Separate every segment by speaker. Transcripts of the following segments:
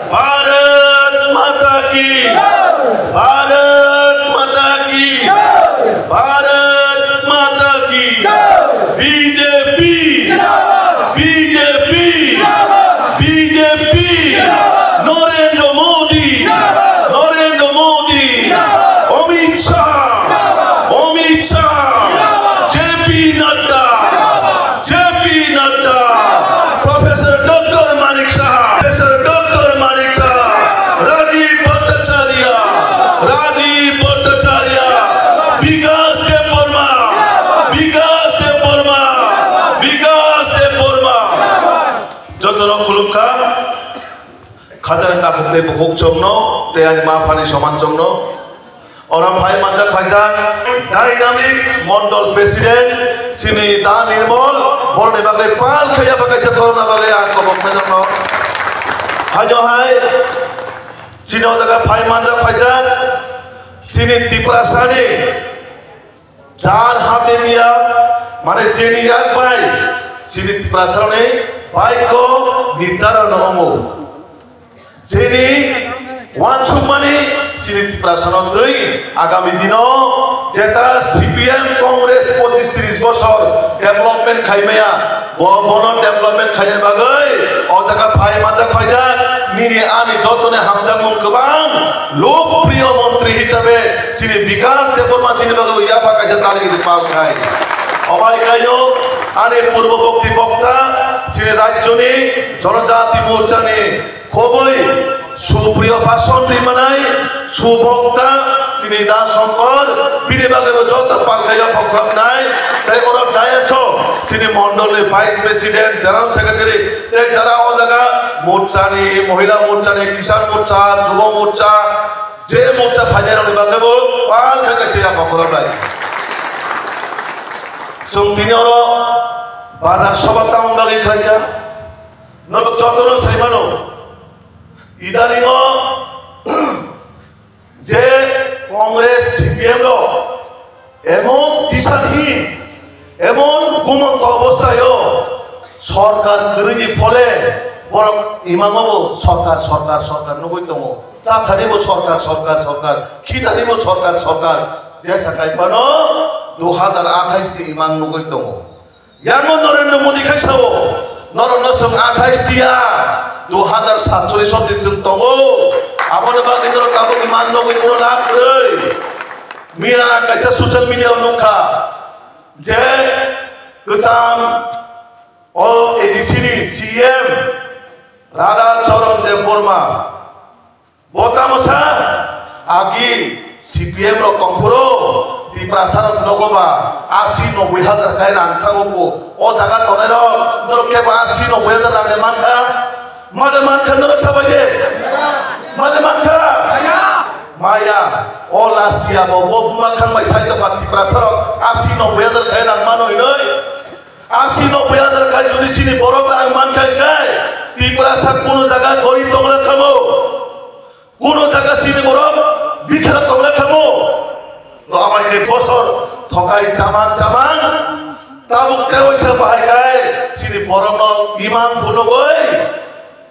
Speaker 1: भारत माता की, भारत माता की, भारत माता की। BJP, BJP, BJP, Narendra Modi, Narendra Modi, Amit Shah, Amit Shah, JP Nadda, JP Nadda, professor doctor Manik Shah, professor doctor Manik Shah, Rajiv Bhattacharya, Rajiv Bhattacharya, Vikas Dev Varma, Vikas Dev Varma, Vikas Dev Varma. যতন খুলুমকা খাজার তাকতে হোক জন্য তেয়ান মাফানি সমান জন্য ওরা ভাই মাজা খাইজা ডাইনামিক মন্ডল প্রেসিডেন্ট সিনি দা নির্মল বরনে বাগলে পাল খাইয়া বাগাইছে করোনা বাগলে আর কবক মেজন্য হাইজো হাই সিনো জায়গা ভাই মাজা খাইজা সিনি ত্রিপুরা সানি যার হাতে দিয়া মানে চেনি এক ভাই সিনি ত্রিপুরা সারণে বাক্য নির্ধারণ হমো যিনি ওয়ানসুমানি সিনি ত্রিপুরা সারণই আগামী দিন যেটা সিপিএম কংগ্রেস 25-30 বছর ডেভেলপমেন্ট খাইমেয়া বন ডেভেলপমেন্ট খাইনে বাগৈ ও জায়গা ভাই মাজা খাইজা নিনি আমি যতনে হামজাঙ্গম গোবাং লোকপ্রিয় মন্ত্রী হিসাবে শ্রী বিকাশ দেববর্মা যিনি বাগৈ ইয়া বাকাইছে তালিগি পাও খাই অবাই গাইও আনে পূর্ববর্তী বক্তা শ্রী রাজ্যনি জনজাতি মোর্চানি খুবই সুপ্রিয় ভাষণ দিমানাই সুবক্তা শ্রী দাস শঙ্কর বিনিবাগের যত পালখাইয়া প্রোগ্রাম নাই তাই ওরা ডায়াস শ্রী মন্ডলের ভাইস প্রেসিডেন্ট জেনারেল সেক্রেটারি তাই যারা ও জায়গা মোর্চানি মহিলা মোর্চানি কিষাণ মোর্চা যুব মোর্চা যে মোর্চা ফাইনাল বিভাগেব পালখাইছে প্রোগ্রাম নাই তিনি ওরা বাজার সভা তাউন বাগি খাইয়া নবক যতন সাইমানো ইদানিং যে কংগ্রেস সিপিএম এমন দিশাহীন এমন ঘুমন্ত অবস্থায় সরকার করিনি ফলে বরং ইমামও সরকার সরকার সরকার নগৈতম চাথানিব সরকার সরকার সরকার খিদানিব সরকার সরকার যে সাকাই পানো 2028 ইমাম নগৈতম ইয়াঙ্গ নরেন্দ্র মোদী খাইসাও নরেন্দ্র সং 28 দিয়া 2047 অব্দি দङ आबोनो बागिन्दर काबो इमान नगै कोनो लाभ रै मिया कायसा ससियेल मिडिया नुखा जे गोसाम ओ एडिसिनि सीएम राधा चरण देव वर्मा बोतामसा आगि सीपीएम रो कंफुरो ত্রিপুরা সারত নগবা 80-90 হাজার কাই রান্থাগো ও জায়গা তনের নরকে 80-90 হাজার লাগে মানখা মালে মানখা নরক সাবাইদে মালে মানখা মায়া ও লাসিয়া বো বুমা খাংবাই সাইতো পা ত্রিপুরা সারত 80-90 হাজার কাই রাং মানই নই 80-90 হাজার কাই যদি সিনি বরক রাং মানখাই কাই ত্রিপুরা সার কোন জায়গা গরিব দংলা খামো কোন জায়গা সিনি বরক বিখরা দংলা খামো তো আমার এই বছর থকাই চামান চামান তাবুক তেওইসা বাহাইকাই সিনি বরম ইমাম ফুনগই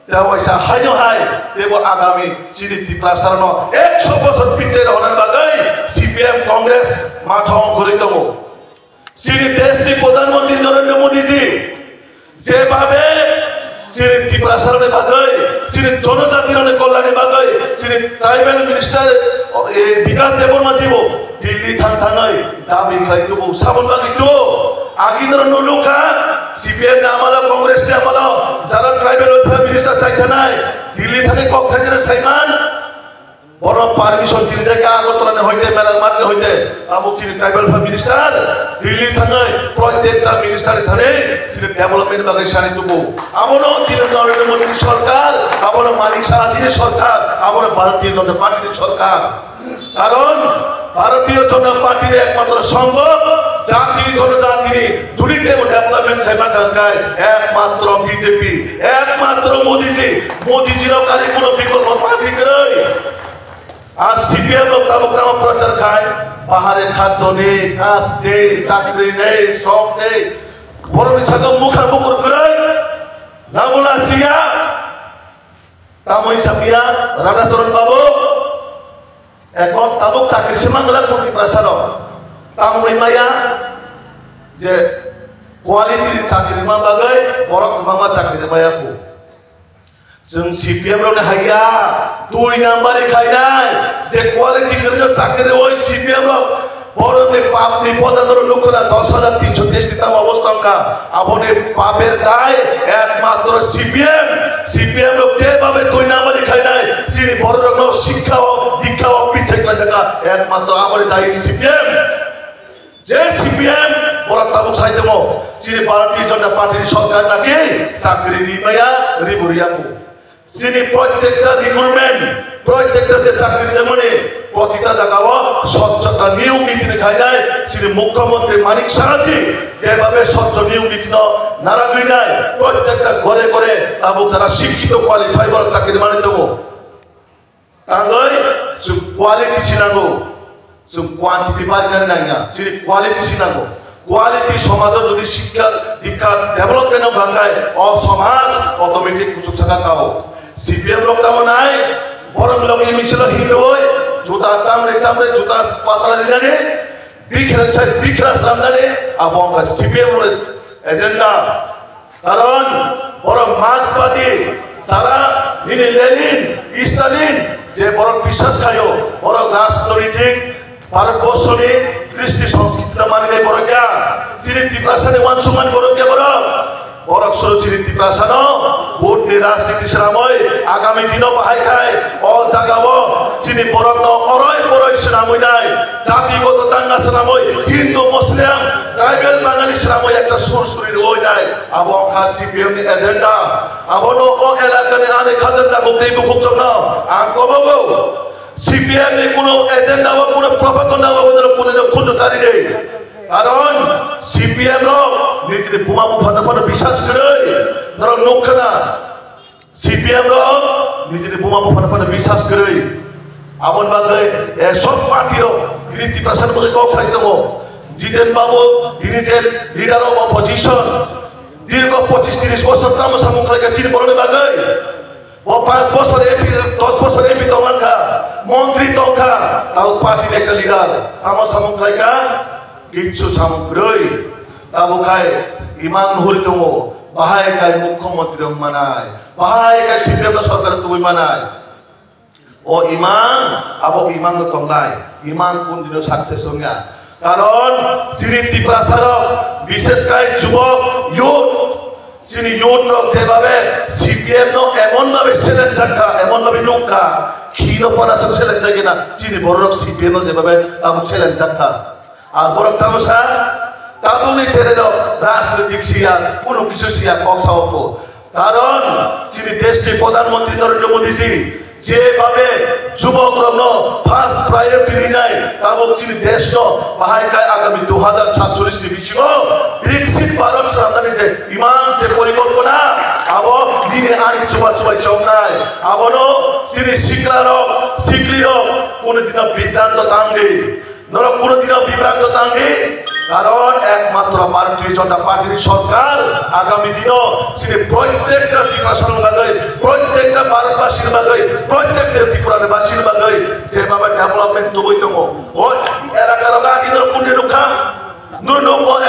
Speaker 1: তেওইসা হাইনো হাই দেব আগামী সিনি ত্রিপুরা সারন 100 বছর পিছে রহনার বাগাই সিপিএম কংগ্রেস মাঠং ঘুরিতম সিনি দেশনি প্রধানমন্ত্রী নরেন্দ্র মোদীজি যেভাবে সিনি ত্রিপুরা সারনের বাগাই সিনি জনজাতির কল্যাণের বাগাই সিনি ট্রাইবাল মিনিস্টার বিকাশ দেববর্মা জীব দিল্লি থাংথাঙै দাবি খাইতবো সাবন বাগিতো আগিনর নলুকা সিপিএম নে আমালা কংগ্রেস নে আমালা যারা ট্রাইবাল ওয়েলফেয়ার মিনিস্টার চাইথানাই দিল্লি থাকি কক থাইজেনা সাইমান বড় পারমিশন চিনি জায়গা আগরতলা হইতে মেলার মাঠে হইতে আমুক চিনি ট্রাইবাল ওয়েলফেয়ার মিনিস্টার দিল্লি থাঙै প্রত্যেকটা মিনিস্টারে থানে চিনি ডেভেলপমেন্ট বাগে সানিতবো আমনো চিনি নরেন্দ্র মোদী সরকার আমনো মানিক শাহ চিনি সরকার আমনো ভারতীয় জনতা পার্টির সরকার কারণ ভারতীয় জনতা পার্টির একমাত্র সম্ভব জাতি জনজাতি জুড়িতে ডেভেলপমেন্ট খাইমা কাঙ্কায় একমাত্র বিজেপি একমাত্র মোদীজির কারি কোনো বিকল্প পার্টি করে আর সিপিএম লোক তাবক তাম প্রচার খায় পাহাড়ে খাদ্য নেই কাজ নেই চাকরি নেই শ্রম নেই বড় মিশাকে মুখার মুখর করে লামুলা চিয়া তামই সামিয়া রাধাচরণ বাবু এখন তাবুক চাকরি সেমাংলা প্রতি প্রাসার তামই মায়া যে কোয়ালিটিनि চাকরি मा बागै बरक गोबां चाकरि मायाखौ जों CPM रावनो हाया 2 नाम्बारनि खायनाय जे क्वालिटी गोनां चाकरि ओइ CPM राव बरनि पापनि पजादर लोकना 10,363 ताम अवस्थांका आबनि पापेर दाय एकमात्र CPM लोक जेभाবে 2 नाम्बारनि खायनाय जिनि बररनो शिक्षा दीक्षा पिछायला जागा एकमात्र आबनि दाय CPM जे CPM বড় তাবুক সাইতেমো যিনি ভারতীয় জনতা পার্টির সরকার নাকি চাকরি দিমায়া রিবুরিয়াপু যিনি প্রত্যেকটা রিক্রুটমেন্ট প্রত্যেকটা যে চাকরি যেমনে প্রতিটা জায়গাও স্বচ্ছতা নিয়ম নীতি দেখায় যিনি মুখ্যমন্ত্রী মানিক সাহাজি যেভাবে স্বচ্ছ নিয়ম নীতি নারাগুই নাই প্রত্যেকটা ঘরে ঘরে তাবুক যারা শিক্ষিত কোয়ালিফাই বড় চাকরি মানে দেবো তাঙ্গই কোয়ালিটি সিনাগো কোয়ান্টিটি পারিনা নাইনা যিনি কোয়ালিটি সিনাগো কোয়ালিটি সমাজে যদি শিক্ষা দীক্ষা ডেভেলপমেন্ট ভাঙায় ও সমাজ অটোমেটিক কুচুক থাকা কাও CPM লোক তাও নাই বরং লোক মিছিল হিরোই জুতা চামড়ে জুতা পাতলা দিনানে বিখরাস রামজানে এবং CPM এজেন্ডা কারণ বড় মার্ক্সবাদী সারা নিনি লেনিন স্টালিন যে বড় বিশ্বাস খায় বড় রাজনৈতিক ভারতবর্ষে কৃষ্টি সংস্কৃতি মানিলে বড় গিয়া চিরিতি প্রাসানে মান সম্মান বড় গিয়া বড় সরু চিরিতি প্রাসান ভোট নি রাজনীতি শ্রাময় আগামী দিন বাহাই খায় অ জাগাব চিনি বড় অরয় পরয় শ্রাময় নাই জাতিগত দাঙ্গা শ্রাময় হিন্দু মুসলিম ট্রাইবেল বাঙালি শ্রাময় একটা সুরসুরির ওই নাই আবং CPM নি এজেন্ডা আবনো ও এলাকানে আনে খাজেন্দা গতেই বুকুক জন্য আং কবগো CPM ने কোনো এজেন্ডা বা কোনো প্রপাগান্ডা বা ওদের কোনো খুঁজে তারি নেই কারণ CPM লোক নিজের বোমা ফাটাফাটা বিশ্বাস করে ধরো নৌখানা CPM লোক নিজের বোমা ফাটাফাটা বিশ্বাস করে আপন বাগে সব পার্টির কৃতি প্রসাদ বলে কক সাইতম জিতেন বাবু তিনি যে লিডার অফ অপোজিশন দীর্ঘ 25-30 বছর তাম সামুখায় গেছিল বলনে বাগে ও 5 বছর এমপি 10 বছর এমপি তঙ্কা মন্ত্রী তঙ্কা তাও পার্টির একটা লিডার আমার সামুখায়কা কিছু সামগ্রী তাবুখায় ইমান নুহুরি দङ বাহায়কায় মুখ্যমন্ত্রী মানায় বাহায়কায় CPM সরকার তুমি মানায় ও ইমান আবো ইমান তঙ্গায় ইমান কোন দিন সাকসেস হঙ্গা কারণ চিরিতি প্রাসারক বিশেষ করে যুবক ইউথ যিনি ইউথ যেভাবে CPM এমন ভাবে ছেলেন চাকা এমন ভাবে নৌকা ক্ষীণ পড়াশোনা ছেলেন থাকে না যিনি বড় CPM যেভাবে তাবুক ছেলেন চাকা আর বড় তামসা তাবুনি ছেড়ে রাজনৈতিক সিয়া কোনো কিছু সিয়া কক্সাও কারণ যিনি দেশটির প্রধানমন্ত্রী নরেন্দ্র মোদীজি যেভাবে যুবক রত্ন ফার্স্ট প্রায়োরিটি নাই তাবুক যিনি দেশ বাহাইকায় আগামী 2047 নি বিশ্বগ বিকশিত ভারত রাজধানী যে ইমান যে পরিকল্পনা আবো দিনে আনি চুবাই সব নাই আবনো যিনি শিখলিও কোনদিন বিভ্রান্ত তাঙ্গে নরক কোনদিন বিভ্রান্ত তাঙ্গে কারণ একমাত্র ভারতীয় জনতা পার্টির সরকার আগামী দিনও তিনি প্রত্যেকটা ত্রিপুরার বাগে প্রত্যেকটা ভারতবাসীর বাগে প্রত্যেকটা ত্রিপুরাবাসীর বাগে যেভাবে ডেভেলপমেন্ট তবই দङ ও এলাকার আগে পুণ্য রক্ষা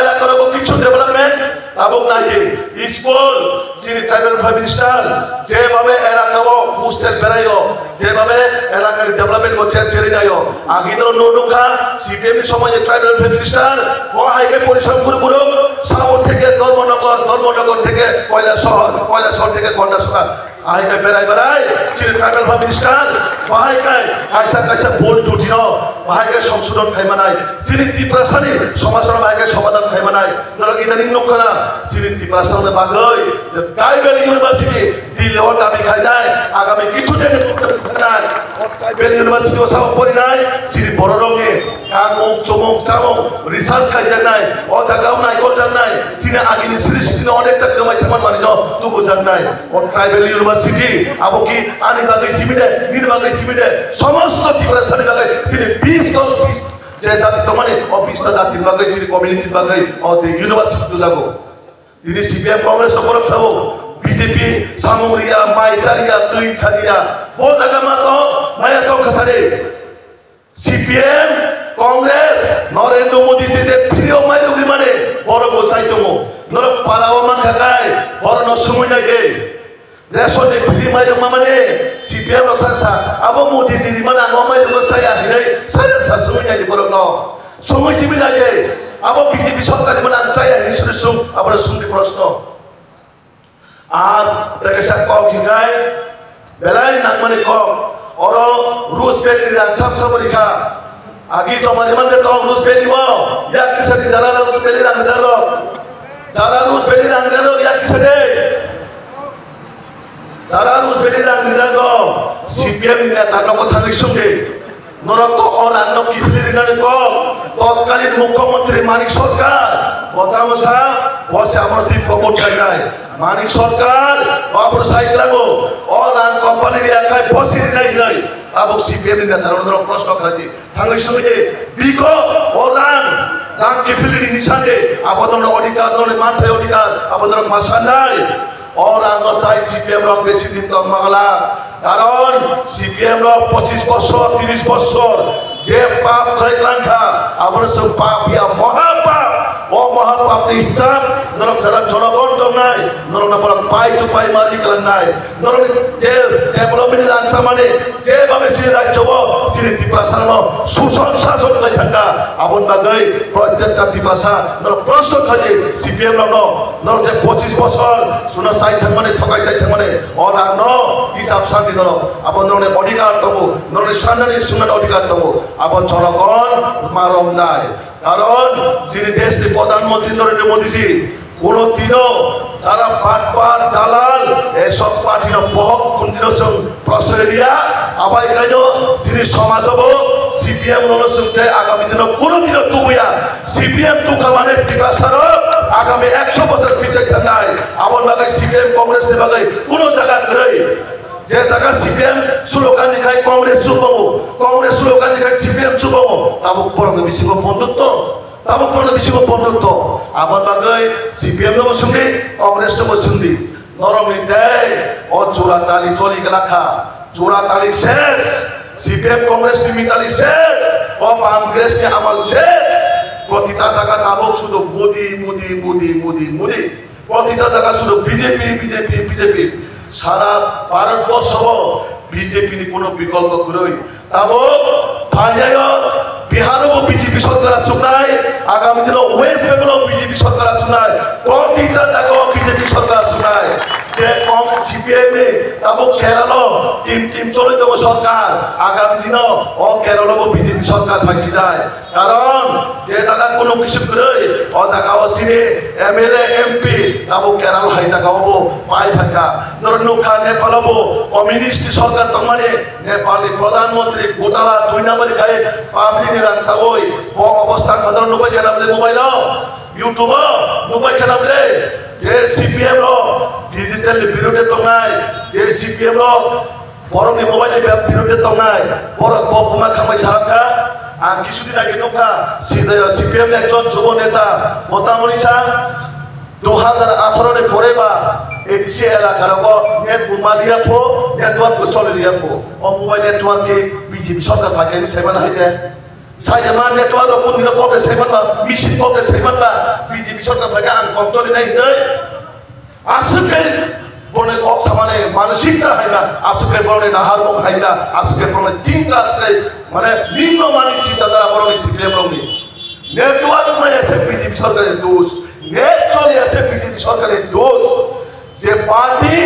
Speaker 1: এলাকার কিছু ডেভেলপমেন্ট তাবুক নাই স্কুল যিনি ট্রাইবেল প্রাইম মিনিস্টার যেভাবে এলাকা হোস্টেল বেড়াইও যেভাবে এলাকার ডেভেলপমেন্ট চেরি নাই আগিন নৌকা CPM সময় ট্রাইবেল প্রাইম মিনিস্টার হাইকে পরিশ্রম করে সাবর থেকে ধর্মনগর থেকে কয়লা শহর থেকে গন্ডাসোনা আইকা বেড়াই যিনি ট্রাইবেল প্রাইম মিনিস্টার বাহাইকায় কাইসা ভুল টুটি বাহাইকায় সংশোধন খাইমা নাই যিনি ত্রিপুরাসানি সমাজের বাহাইকায় সমাধান খাইমা নাই ধরো ইদানিং নৌকা যিনি ত্রিপুরাসানের বাগৈ যে ট্রাইবেল ইউনিভার্সিটি দিল্লির দাবি খাই নাই আগামী কিছু দিন ট্রাইবেল ইউনিভার্সিটি সাব পড়ি নাই যিনি বড় রঙে কান মুখ চমক চামক রিসার্চ খাই যায় নাই ও জায়গাও নাই কোথাও নাই যিনি আগিনি সৃষ্টি অনেকটা কমাই থামান মানি তবু জান নাই ও ট্রাইবেল ইউনিভার্সিটি আবো কি আনি বাগৈ সিমিডে নির বাগৈ সিমিডে সমস্ত ত্রিপুরাসানি বাগৈ যিনি 20 যে জাতি তো মানে ও 20টা জাতির বাগৈ যিনি কমিউনিটির বাগৈ ও যে ইউনিভার্সিটি তো যাবো তিনি CPM কংগ্রেস উপর থাকবো BJP Samuria Maicharia Tui Khania Bozaga Mato Maya Tokasare CPM Congress Narendra Modi se Priyo Mayu Mane Borogo Saitomo Nor Parawaman Kakai Borono Sumunyage Reso de Priyo Mayu Mamane CPM Rosansa Abo Modi Simana Mayu Saya Saya Sasumunya Borono Sumuy Siminage Abo BJP Sorkari Manan Saya Nisum Abo Sumdi Prosto আর তাকে সাথে কম কিনগায় বেলায় নাগমানে কম ওরা রুশ বেলি রাং সাবসা পরীক্ষা আগে জমানে মানে তো রুশ বেলি বাও ইয়া কিসাদি যারা রুশ বেলি রাং জানো যারা রুশ বেলি রাং জানো ইয়া কিসাদে যারা রুশ বেলি রাং জানো সিপিএম না তার কথা সঙ্গে নরত অনান্য কিফলিনারে কম তৎকালীন মুখ্যমন্ত্রী মানিক সরকার বতামসা বসে আমরতি প্রমোট জায়গায় মানিক সরকার বাবুর সাইড লাগো অনান কোম্পানির একাই বসে নাই আবো সিপিএম না তার প্রশ্ন খাইছে থাঙ্গের সঙ্গে যে বিকো অনান রাং কিফলিনি নিশানে আবদন অধিকার দলে মাঠে অধিকার আবদন ভাষা নাই और आंगो चाहे सीपीएम रॉक बेसी दिन तक मागला कारण सीपीएम रॉक 25 বছর 30 বছর যে পাপ খাইলাঙ্খা আমরা সব পাপ ইয়া মহাপাপ ও মহাপাপের হিসাব নরক যারা জনগণ দম নাই নরক না পাই টু পাই মারি গেলেন নাই নরক যে ডেভেলপমেন্টের আনসার মানে যেভাবে সিনে রাজ্য সিনে ত্রিপুরাসার সুশাসন শাসন হয়ে থাকা আপন বাগাই প্রত্যেকটা ত্রিপুরাসা নরক প্রশ্ন খাজে সিপিএম রক নরক যে 25 বছর শুনে চাই থাক মানে ঠকাই চাই থাক মানে और आनो हिसाब साबि नरक আপন নরনে অধিকার তবো নরনে সান্নানি সুন্নাত অধিকার তবো আপন জনগণ মারম নাই কারণ যিনি দেশটি প্রধানমন্ত্রী নরেন্দ্র মোদীজি কোনদিনও যারা পাটপাট দালাল এসব পার্টির বহক কোনদিনও প্রশ্রয় দিয়া আবাই কাইন যিনি সমাজ হব সিপিএম নলসুতে আগামী দিন কোনদিনও তুবুয়া সিপিএম তুকা মানে ত্রিপুরাসার আগামী 100 বছর পিছিয়ে থাকায় আমার বাগাই সিপিএম কংগ্রেস বাগাই কোন জায়গা করে যে জায়গা সিপিএম স্লোগান লিখায় কংগ্রেস যুবক কংগ্রেস স্লোগান লিখায় সিপিএম যুবক তাবুক পরমে বেশি বন্ধুত্ব তাবুক পরমে বেশি বন্ধুত্ব আমার বাগাই সিপিএম নব সঙ্গে কংগ্রেস নব সঙ্গে নরমিতে ও জোড়াতালি চলি রাখা জোড়াতালি শেষ সিপিএম কংগ্রেস মিতালি শেষ ও কংগ্রেস কে আমল শেষ প্রতিটা জায়গা তাবুক শুধু মোদি মোদি মোদি মোদি মোদি প্রতিটা জায়গা শুধু বিজেপি বিজেপি বিজেপি সারা ভারতবর্ষ বিজেপি কোনো বিকল্প করই তাবো ভাইয়ায় বিহারও বিজেপি সরকার আছে নাই আগামী দিনে ওয়েস্ট বেঙ্গল বিজেপি সরকার আছে নাই প্রতিটা জায়গায় বিজেপি সরকার আছে নাই যে কম সিপিএম তাবো কেরল টিম চলে যাবো সরকার আগামী দিন ও কেরল বিজেপি সরকার পাইছি নাই কারণ যে জায়গা কোনো কিছু করে ও জায়গা সিনে এমএলএ এমপি তাবো কেরল হাই জায়গা হবো পাই ফাঁকা ধরুন নৌকা নেপাল হবো কমিউনিস্ট সরকার তো মানে নেপালি প্রধানমন্ত্রী ঘোটালা 2 নম্বরে খায় পাবলিক রাখসাবই অবস্থা খাদর নবাই কেনা বলে মোবাইল ইউটিউব নবাই কেনা বলে যে সিপিএম র ডিজিটাল বিরোধে তো নাই যে সিপিএম র বরং মোবাইল বিরোধে তো নাই বড় বপমা খামাই সারাকা আর কিছুদিন আগে নৌকা সিপিএম একজন যুব নেতা মোতামরিচা 2018 পরে বা এডিসি এলাকার নেট বুমালিয়া ফো নেটওয়ার্ক চলিয়া ফো ও মোবাইল নেটওয়ার্কে বিজেপি সরকার থাকে সেমান হইতে সাইজামান নেটওয়ার্ক কোন দিন পকে সেমান বা মিশন পকে সেমান বা বিজেপি সরকার থাকে আং কম চলে নাই নাই আসলে বনে কক সামানে মানসিকতা হয় না আসলে বনে নাহার মুখ হয় না আসলে বনে চিন্তা আসলে মানে নিম্ন মানের চিন্তা দ্বারা বরং সিপিএম রঙে নেটওয়ার্ক में ऐसे बीजेपी সরকারের দোষ নেট চলে আছে বিজেপি সরকারের দোষ যে পার্টি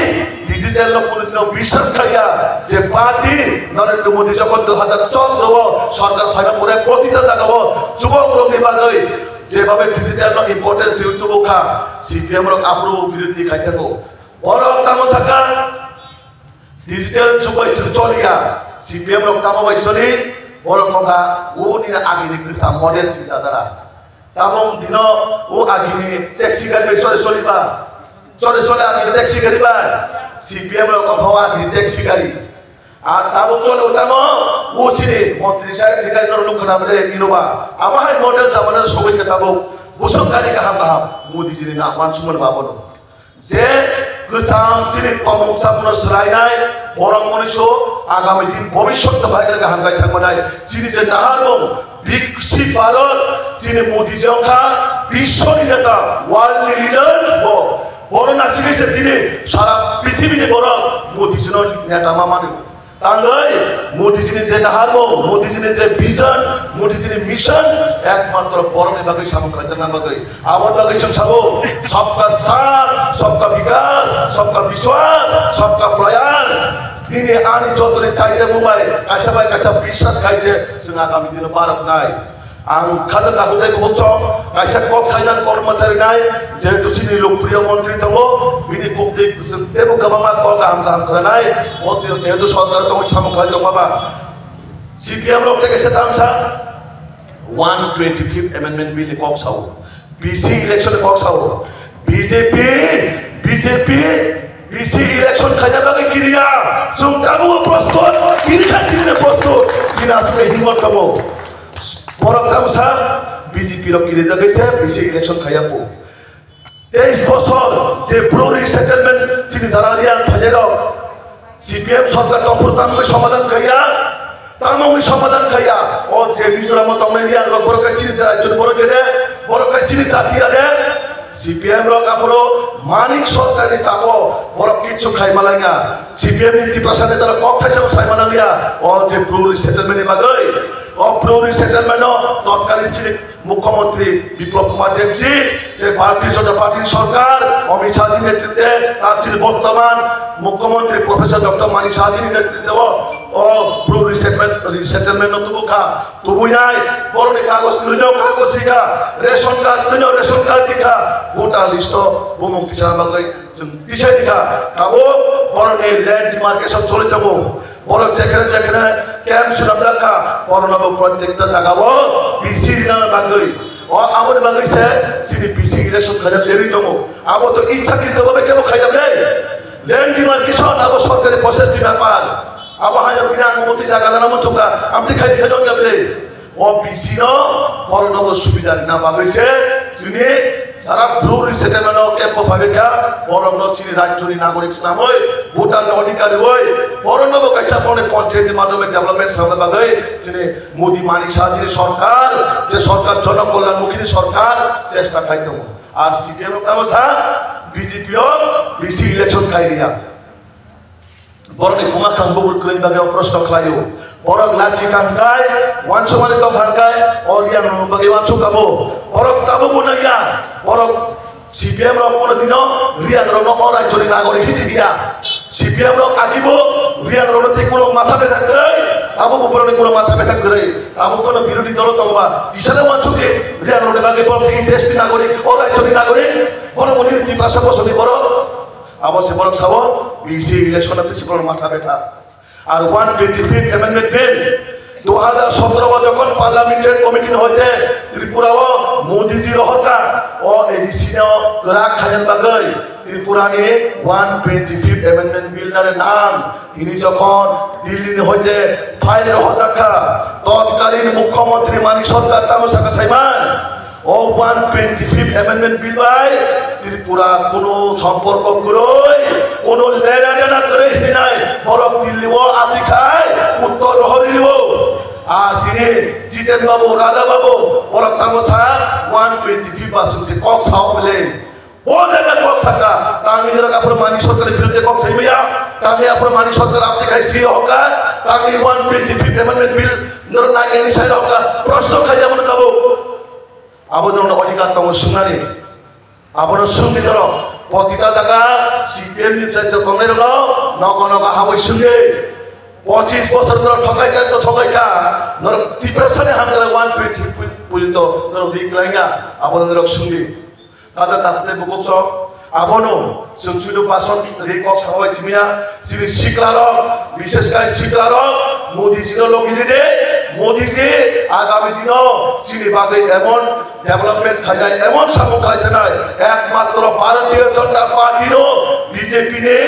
Speaker 1: ডিজিটাল কোনদিন বিশ্বাস করিয়া যে পার্টি নরেন্দ্র মোদী যখন 2014 সরকার ফাইবা পরে প্রতিটা জায়গা যুবক রঙে বাজে যেভাবে ডিজিটাল ইম্পর্টেন্স ইউটিউব খা সিপিএম রক আপরো বিরোধী খাই থাকো বড় তামসাকা ডিজিটাল যুবক চলিয়া সিপিএম রক তামবাইছলি বড় কথা ও নিরা আগিনি কিসা মডেল চিন্তাধারা তাবং দিন ও আগিনি ট্যাক্সি গাড়ি চলিবা চলে চলে আগিনি ট্যাক্সি গাড়ি বা সিপিএম র কথা আগিনি ট্যাক্সি গাড়ি আর তাবং চলে ওটাম ও চিনি মন্ত্রী সাহেব গাড়ি লোক নাম রে ইনোভা আমার মডেল জামানার সবাইকে তাবং বসুন গাড়ি কাহাম কাহাম মোদি জিনি না মান সুমন বাবন যে गोजाम चिनि तमुक साबनो सोलायनाय बर' मनुष्य आगामी दिन भबिष्यत भागेर हामगाय थांनाय चिनि जे नाहारबो विकसित भारत चिनि मोदी जोंखा विश्वनि नेता वर्ल्ड लिडार्स बर' नासिगैसे दिनै सारा पृथिबीनि बर' मोदी जों नेता मामानि तांगै मोदी जिनि जे नाहारबो मोदी जिनि जे विजन मोदी जिनि मिशन एकमात्र बर'नि बागै सामखायना बागै आवन बागै जों साबो सबका साथ सबका विकास सबका विश्वास सबका प्रयास दिनै आनि जतने चाइते बुबाय कायसा विश्वास खायसे जों आगामी दिन भारत नाय आं खाजोन दाखुदै बुकसम कायसा कक साइनान कर्मचारि नाय जेहेतु चिनि लोकप्रिय मंत्री दङ बिनि ककदै जों देबो गोबाङा कक गाहाम खालामनाय मंत्री जेहेतु सरकार दङ सामखाय दङबा सीपीएम रक तेकेसे तामसा 125th amendment बिल कक साव बीसी इलेक्शन कक साव बीजेपी बीसी इलेक्शन खायना बागै किरिया जों दाबो प्रस्तुत किरिखाथिनि प्रस्तुत सिना सुरे हिम्मत दङ बरक तामसा बीजेपी रक किरिजा गैसे बीसी इलेक्शन खायापो 23 বছর যে ব্রুরি সেটেলমেন্ট চিনি জারারিয়া ফাজের सीपीएम सरकार तफुर तामगै समाधान खाया तामगै समाधान खाया ओ जे मिजोराम तंगनाय आरो बरकासिनि राज्य बरगेदे बरकासिनि जातिया दे सीपीएम रक आपरो मानिक सरकारनि चापो बरक किछु खायमालाङा सीपीएम नि तिप्रसाने जरा कक थाइसाव सायमालाङिया ओ जे ब्रुरी सेटेलमेन्टनि बागै ओ ब्रुरी सेटेलमेन्ट तत्कालीन चिनि मुख्यमंत्री विप्लव कुमार देवजी भारतीय जनता पार्टी सरकार अमित शाह जी नेतृत्वे तार बर्तमान मुख्यमंत्री प्रोफेसर डॉक्टर मानिक शाह जी नेतृत्व ब्रुरी सेटेलमेंट तुबुखा तुबुनाय बर'नि कागज किरिनो कागज दिखा रेशन कार्ड किरिनो रेशन कार्ड दिखा भोटार लिस्ट बुमुं तिसा बागै जों तिसाय दिखा दाबो बर'नि लैंड डिमार्केशन चले दङ बर' जेखाने कैम्प सुनामदाखा बर'नाबो प्रत्येकटा जागाबो बीसी रिनानो बागै आबोनि बागै से चिनि बीसी इलेक्शन खाजा लेरि दङ आबो तो इच्छा किस दबाबे केबो खायजाबले लैंड डिमार्केशन आबो सरकारी प्रोसेस दिना पाल आबो हाय बिना अनुमति जागा दाना मचुका आमति खाय दिखा दङ जाबले ओ बीसी नो बर'नाबो सुबिदा दिना बागै से चिनि सारा ब्रुरी सेटेलमेन्ट केम्प भाबेका बर'नो चिनि राज्यनि नागरिक नामै भुटान अधिकारी होय बर'नोबो कायसा बर'नि पञ्चायतनि माध्यमे डेभलपमेन्ट सामना बागै चिनि मोदी मानिक शाहजी सरकार जे सरकार जनकल्याणमुखी सरकार चेष्टा खायदों आर सीपीएम तामसा बीजेपी बीसी इलेक्शन खायरिया बर'नि बुमा खांबुर क्लेम बागै प्रश्न खालायो बरक लाची खांखाय वानसु माने तो खांखाय और yang बागै वानसु काबो बरक ताबो गुनाया बरक सीपीएम रक कोन दिनो रियां रनो राज्यनि नागरिक हिजिया सीपीएम रक आगिबो रियां रनो थि कोनो माथा बेथा करे ताबो बर'नि कोनो माथा बेथा करे ताबो कोनो बिरोधी दल तंगबा बिसाले वानसु के रियां रनो बागै बरक इ देशनि नागरिक और राज्यनि नागरिक बरक नि नीति भाषा बसनि बरक अवश्य बरक साबो बीसी इलेक्शन ते सिपन माथा बेथा আর 125th amendment bill 2017 যখন পার্লামেন্টের কমিটি হইতে ত্রিপুরাও মোদিজি রহতা ও এডিসিনো গরা খায়ন বাগৈ ত্রিপুরানি 125th amendment bill এর নাম ইনি যখন দিল্লি হইতে ফাইল হজাখা তৎকালীন মুখ্যমন্ত্রী মানিক সরকার তামসাকা সাইমান ও 125th amendment bill বাই ত্রিপুরা কোনো সম্পর্ক করই কোনো লেনাদেনা করে নাই বরক দিল্লি ও আতি খায় উত্তর হরিলিব আর তিনি জিতেন বাবু রাজা বাবু বরক তামসা 125 বাসু সে কক সাও বলে ও জায়গা কক সাকা তাঙ্গিরা কাপুর মানি সরকারের বিরুদ্ধে কক সাইমিয়া তাঙ্গি আপুর মানি সরকার আপনি খাই সি হকা তাঙ্গি 125th amendment bill নর না এনি সাইড হকা প্রশ্ন খাই যেমন কাবো আবেদন অধিকার তঙ্গ সুনারি আবনো সুঙ্গি ধর প্রতিটা জায়গা সিপিএম নির্যাতিত কংগ্রেস হলো নগনগা হাবই সুঙ্গে 25 বছর ধরে ঠকাইকা তো ঠকাইকা ধর ডিপ্রেশনে হামরা 120 পর্যন্ত ধর লিক লাইগা আবনো ধর সুঙ্গি কাজা তাতে বুকস আবনো সুংসুদু পাসন রেকক সবাই সিমিয়া সিনি শিকলার বিশেষ করে শিকলার মোদিজির লগিরে দে মোদিজি আগামী দিন চিনি বাগৈ এমন ডেভেলপমেন্ট খাইনায় এমন সামু খাইছানায় একমাত্র ভারতীয় জনতা পার্টির বিজেপি নে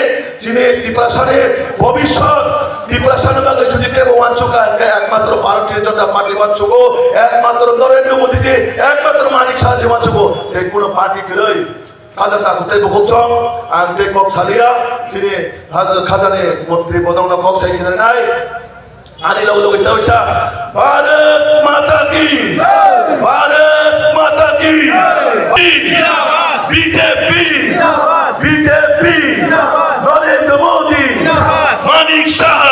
Speaker 1: চিনি ত্রিপুরাসানে ভবিষ্যৎ ত্রিপুরাসানে বাগৈ যদি কেউ ওয়ানসুকা একমাত্র ভারতীয় জনতা পার্টি ওয়ানসুকো একমাত্র নরেন্দ্র মোদীজি একমাত্র মানিক শাহজি ওয়ানসুকো এই কোনো পার্টি গেলই 가졌다 그때 복청 안돼 꼭 살이야 지니 가자네 মন্ত্রী বদনা কক সাই কিনে নাই আনি লোক ইতা হইছা ভারত মাতা কি জিন্দাবাদ বিজেপি নরেন্দ্র মোদি জিন্দাবাদ মানিক শাহ